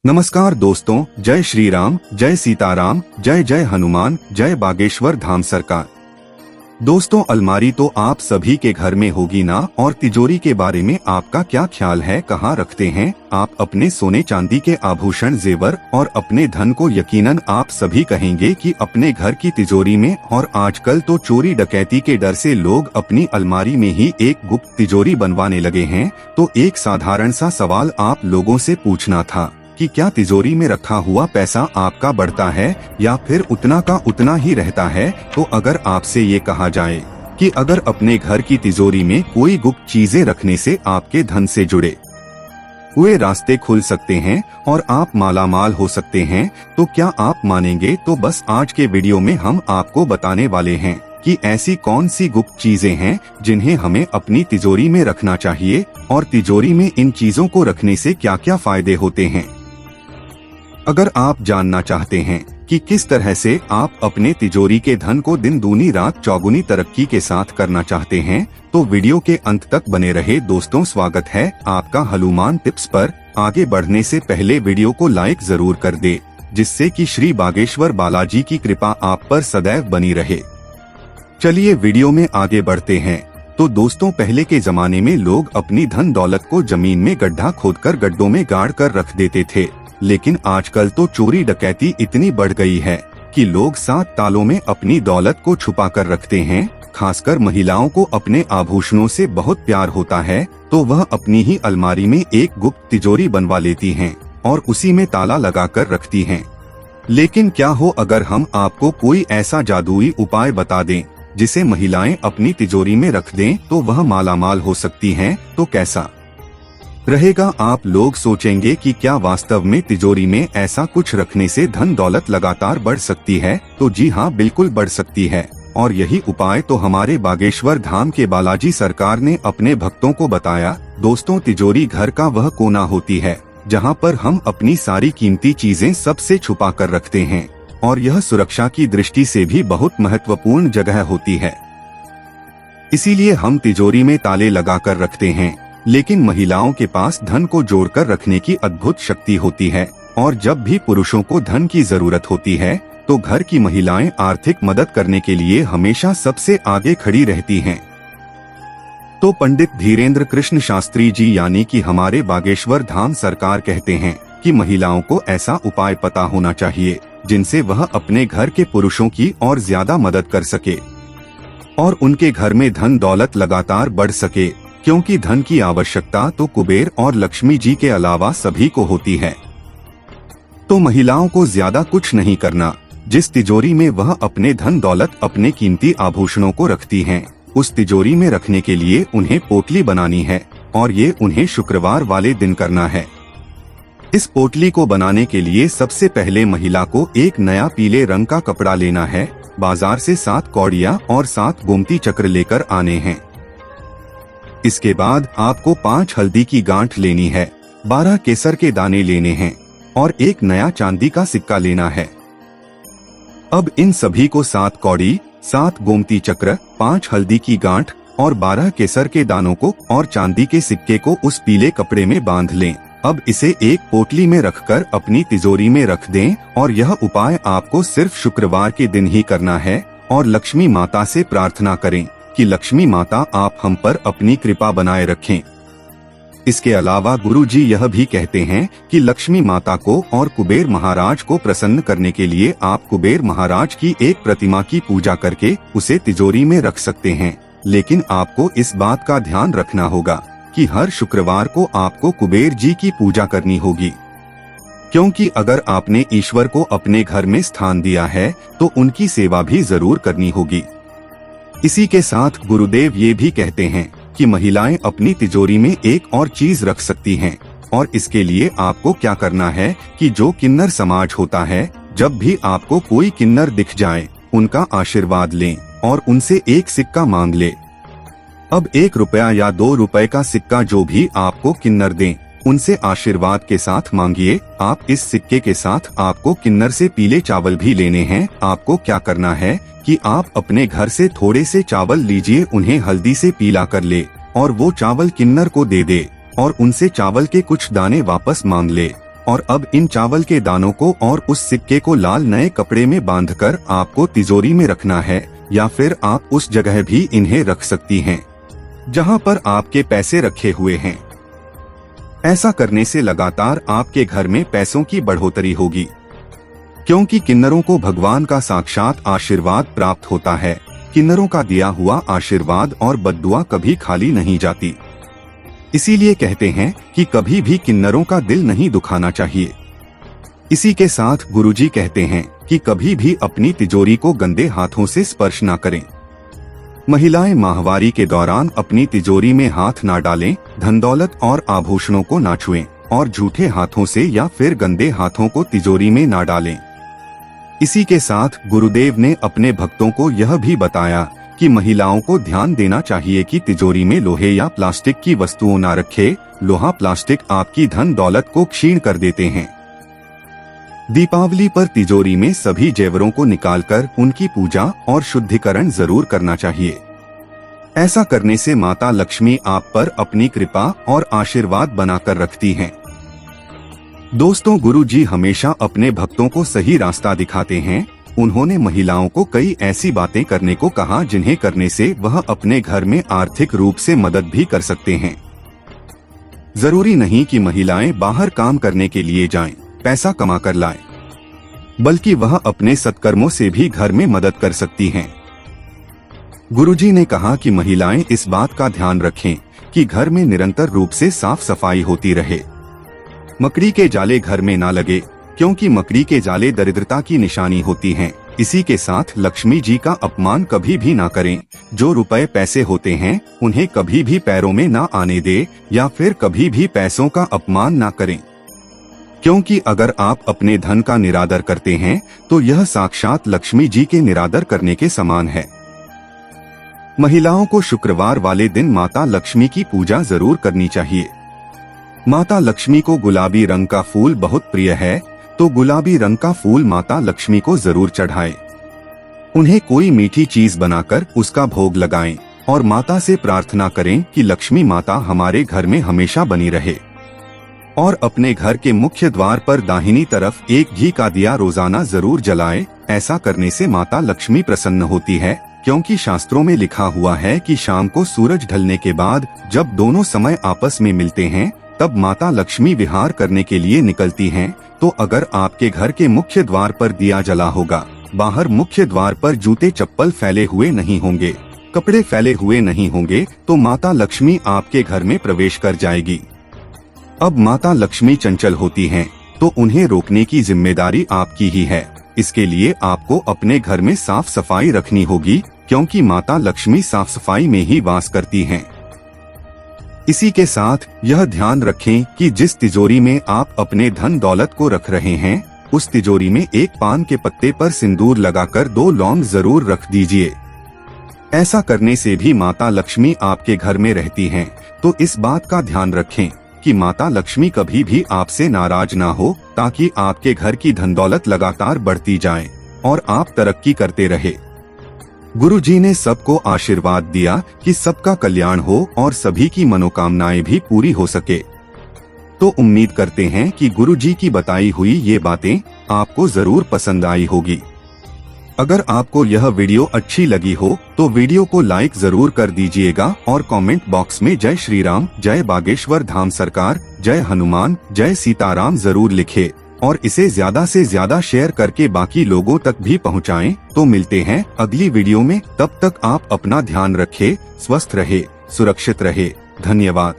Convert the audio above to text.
नमस्कार दोस्तों, जय श्री राम, जय सीताराम, जय जय हनुमान, जय बागेश्वर धाम सरकार। दोस्तों, अलमारी तो आप सभी के घर में होगी ना, और तिजोरी के बारे में आपका क्या ख्याल है? कहाँ रखते हैं आप अपने सोने चांदी के आभूषण, जेवर और अपने धन को? यकीनन आप सभी कहेंगे कि अपने घर की तिजोरी में। और आजकल तो चोरी डकैती के डर से लोग अपनी अलमारी में ही एक गुप्त तिजोरी बनवाने लगे हैं। तो एक साधारण सा सवाल आप लोगों से पूछना था कि क्या तिजोरी में रखा हुआ पैसा आपका बढ़ता है या फिर उतना का उतना ही रहता है? तो अगर आपसे ये कहा जाए कि अगर अपने घर की तिजोरी में कोई गुप्त चीजें रखने से आपके धन से जुड़े हुए रास्ते खुल सकते हैं और आप मालामाल हो सकते हैं, तो क्या आप मानेंगे? तो बस आज के वीडियो में हम आपको बताने वाले हैं कि ऐसी कौन सी गुप्त चीजें हैं जिन्हें हमें अपनी तिजोरी में रखना चाहिए, और तिजोरी में इन चीजों को रखने से क्या क्या फायदे होते हैं। अगर आप जानना चाहते हैं कि किस तरह से आप अपने तिजोरी के धन को दिन दूनी रात चौगुनी तरक्की के साथ करना चाहते हैं, तो वीडियो के अंत तक बने रहे। दोस्तों, स्वागत है आपका हनुमान टिप्स पर। आगे बढ़ने से पहले वीडियो को लाइक जरूर कर दे, जिससे कि श्री बागेश्वर बालाजी की कृपा आप पर सदैव बनी रहे। चलिए वीडियो में आगे बढ़ते हैं। तो दोस्तों, पहले के जमाने में लोग अपनी धन दौलत को जमीन में गड्ढा खोदकर गड्ढों में गाड़ कर रख देते थे, लेकिन आजकल तो चोरी डकैती इतनी बढ़ गई है कि लोग 7 तालों में अपनी दौलत को छुपा कर रखते हैं। खासकर महिलाओं को अपने आभूषणों से बहुत प्यार होता है, तो वह अपनी ही अलमारी में एक गुप्त तिजोरी बनवा लेती हैं और उसी में ताला लगाकर रखती हैं। लेकिन क्या हो अगर हम आपको कोई ऐसा जादुई उपाय बता दें जिसे महिलाएं अपनी तिजोरी में रख दें तो वह मालामाल हो सकती हैं? तो कैसा रहेगा? आप लोग सोचेंगे कि क्या वास्तव में तिजोरी में ऐसा कुछ रखने से धन दौलत लगातार बढ़ सकती है? तो जी हाँ, बिल्कुल बढ़ सकती है। और यही उपाय तो हमारे बागेश्वर धाम के बालाजी सरकार ने अपने भक्तों को बताया। दोस्तों, तिजोरी घर का वह कोना होती है जहाँ पर हम अपनी सारी कीमती चीजें सबसे छुपा कर रखते हैं, और यह सुरक्षा की दृष्टि से भी बहुत महत्वपूर्ण जगह होती है। इसीलिए हम तिजोरी में ताले लगाकर रखते हैं। लेकिन महिलाओं के पास धन को जोड़कर रखने की अद्भुत शक्ति होती है, और जब भी पुरुषों को धन की जरूरत होती है तो घर की महिलाएं आर्थिक मदद करने के लिए हमेशा सबसे आगे खड़ी रहती हैं। तो पंडित धीरेन्द्र कृष्ण शास्त्री जी यानी कि हमारे बागेश्वर धाम सरकार कहते हैं कि महिलाओं को ऐसा उपाय पता होना चाहिए जिनसे वह अपने घर के पुरुषों की और ज्यादा मदद कर सके और उनके घर में धन दौलत लगातार बढ़ सके, क्योंकि धन की आवश्यकता तो कुबेर और लक्ष्मी जी के अलावा सभी को होती है। तो महिलाओं को ज्यादा कुछ नहीं करना। जिस तिजोरी में वह अपने धन दौलत, अपने कीमती आभूषणों को रखती हैं, उस तिजोरी में रखने के लिए उन्हें पोटली बनानी है, और ये उन्हें शुक्रवार वाले दिन करना है। इस पोटली को बनाने के लिए सबसे पहले महिला को एक नया पीले रंग का कपड़ा लेना है। बाजार से 7 कौड़ियाँ और 7 गोमती चक्र लेकर आने हैं। इसके बाद आपको 5 हल्दी की गांठ लेनी है, 12 केसर के दाने लेने हैं और एक नया चांदी का सिक्का लेना है। अब इन सभी को 7 कौड़ी, 7 गोमती चक्र, 5 हल्दी की गांठ और 12 केसर के दानों को और चांदी के सिक्के को उस पीले कपड़े में बांध लें। अब इसे एक पोटली में रखकर अपनी तिजोरी में रख दें, और यह उपाय आपको सिर्फ शुक्रवार के दिन ही करना है। और लक्ष्मी माता से प्रार्थना करें कि लक्ष्मी माता आप हम पर अपनी कृपा बनाए रखें। इसके अलावा गुरु जी यह भी कहते हैं कि लक्ष्मी माता को और कुबेर महाराज को प्रसन्न करने के लिए आप कुबेर महाराज की एक प्रतिमा की पूजा करके उसे तिजोरी में रख सकते हैं। लेकिन आपको इस बात का ध्यान रखना होगा कि हर शुक्रवार को आपको कुबेर जी की पूजा करनी होगी, क्योंकि अगर आपने ईश्वर को अपने घर में स्थान दिया है तो उनकी सेवा भी जरूर करनी होगी। इसी के साथ गुरुदेव ये भी कहते हैं कि महिलाएं अपनी तिजोरी में एक और चीज रख सकती हैं, और इसके लिए आपको क्या करना है कि जो किन्नर समाज होता है, जब भी आपको कोई किन्नर दिख जाए उनका आशीर्वाद लें और उनसे एक सिक्का मांग ले। अब 1 रुपया या 2 रुपए का सिक्का जो भी आपको किन्नर दें, उनसे आशीर्वाद के साथ मांगिए। आप इस सिक्के के साथ आपको किन्नर से पीले चावल भी लेने हैं। आपको क्या करना है कि आप अपने घर से थोड़े से चावल लीजिए, उन्हें हल्दी से पीला कर ले और वो चावल किन्नर को दे दे, और उनसे चावल के कुछ दाने वापस मांग ले। और अब इन चावल के दानों को और उस सिक्के को लाल नए कपड़े में बांधकर आपको तिजोरी में रखना है, या फिर आप उस जगह भी इन्हें रख सकती हैं जहां पर आपके पैसे रखे हुए हैं। ऐसा करने से लगातार आपके घर में पैसों की बढ़ोतरी होगी, क्योंकि किन्नरों को भगवान का साक्षात आशीर्वाद प्राप्त होता है। किन्नरों का दिया हुआ आशीर्वाद और बद्दुआ कभी खाली नहीं जाती। इसीलिए कहते हैं कि कभी भी किन्नरों का दिल नहीं दुखाना चाहिए। इसी के साथ गुरुजी कहते हैं कि कभी भी अपनी तिजोरी को गंदे हाथों से स्पर्श ना करें। महिलाएं माहवारी के दौरान अपनी तिजोरी में हाथ ना डालें, धन दौलत और आभूषणों को ना छुएं और झूठे हाथों से या फिर गंदे हाथों को तिजोरी में ना डालें। इसी के साथ गुरुदेव ने अपने भक्तों को यह भी बताया कि महिलाओं को ध्यान देना चाहिए कि तिजोरी में लोहे या प्लास्टिक की वस्तुओं ना रखे। लोहा प्लास्टिक आपकी धन दौलत को क्षीण कर देते हैं। दीपावली पर तिजोरी में सभी जेवरों को निकालकर उनकी पूजा और शुद्धिकरण जरूर करना चाहिए। ऐसा करने से माता लक्ष्मी आप पर अपनी कृपा और आशीर्वाद बनाकर रखती हैं। दोस्तों, गुरुजी हमेशा अपने भक्तों को सही रास्ता दिखाते हैं। उन्होंने महिलाओं को कई ऐसी बातें करने को कहा जिन्हें करने से वह अपने घर में आर्थिक रूप से मदद भी कर सकते हैं। जरूरी नहीं कि महिलाएं बाहर काम करने के लिए जाएं, पैसा कमा कर लाएं, बल्कि वह अपने सत्कर्मों से भी घर में मदद कर सकती हैं। गुरुजी ने कहा कि महिलाएं इस बात का ध्यान रखें कि घर में निरंतर रूप से साफ सफाई होती रहे। मकड़ी के जाले घर में ना लगे, क्योंकि मकड़ी के जाले दरिद्रता की निशानी होती हैं। इसी के साथ लक्ष्मी जी का अपमान कभी भी ना करें। जो रुपए पैसे होते हैं उन्हें कभी भी पैरों में ना आने दे, या फिर कभी भी पैसों का अपमान ना करें, क्योंकि अगर आप अपने धन का निरादर करते हैं तो यह साक्षात लक्ष्मी जी के निरादर करने के समान है। महिलाओं को शुक्रवार वाले दिन माता लक्ष्मी की पूजा जरूर करनी चाहिए। माता लक्ष्मी को गुलाबी रंग का फूल बहुत प्रिय है, तो गुलाबी रंग का फूल माता लक्ष्मी को जरूर चढ़ाएं। उन्हें कोई मीठी चीज बनाकर उसका भोग लगाएं और माता से प्रार्थना करें कि लक्ष्मी माता हमारे घर में हमेशा बनी रहे। और अपने घर के मुख्य द्वार पर दाहिनी तरफ एक घी का दिया रोजाना जरूर जलाएं। ऐसा करने से माता लक्ष्मी प्रसन्न होती है, क्योंकि शास्त्रों में लिखा हुआ है कि शाम को सूरज ढलने के बाद जब दोनों समय आपस में मिलते हैं तब माता लक्ष्मी विहार करने के लिए निकलती हैं। तो अगर आपके घर के मुख्य द्वार पर दिया जला होगा, बाहर मुख्य द्वार पर जूते चप्पल फैले हुए नहीं होंगे, कपड़े फैले हुए नहीं होंगे, तो माता लक्ष्मी आपके घर में प्रवेश कर जाएगी। अब माता लक्ष्मी चंचल होती हैं, तो उन्हें रोकने की जिम्मेदारी आपकी ही है। इसके लिए आपको अपने घर में साफ सफाई रखनी होगी, क्योंकि माता लक्ष्मी साफ सफाई में ही वास करती हैं। इसी के साथ यह ध्यान रखें कि जिस तिजोरी में आप अपने धन दौलत को रख रहे हैं, उस तिजोरी में एक पान के पत्ते पर सिंदूर लगाकर 2 लौंग जरूर रख दीजिए। ऐसा करने से भी माता लक्ष्मी आपके घर में रहती हैं। तो इस बात का ध्यान रखें कि माता लक्ष्मी कभी भी आपसे नाराज ना हो, ताकि आपके घर की धन दौलत लगातार बढ़ती जाए और आप तरक्की करते रहे। गुरुजी ने सबको आशीर्वाद दिया कि सबका कल्याण हो और सभी की मनोकामनाएं भी पूरी हो सके। तो उम्मीद करते हैं कि गुरुजी की बताई हुई ये बातें आपको जरूर पसंद आई होगी। अगर आपको यह वीडियो अच्छी लगी हो तो वीडियो को लाइक जरूर कर दीजिएगा और कमेंट बॉक्स में जय श्री राम, जय बागेश्वर धाम सरकार, जय हनुमान, जय सीताराम जरूर लिखे और इसे ज्यादा से ज्यादा शेयर करके बाकी लोगों तक भी पहुंचाएं। तो मिलते हैं अगली वीडियो में। तब तक आप अपना ध्यान रखें, स्वस्थ रहे, सुरक्षित रहे। धन्यवाद।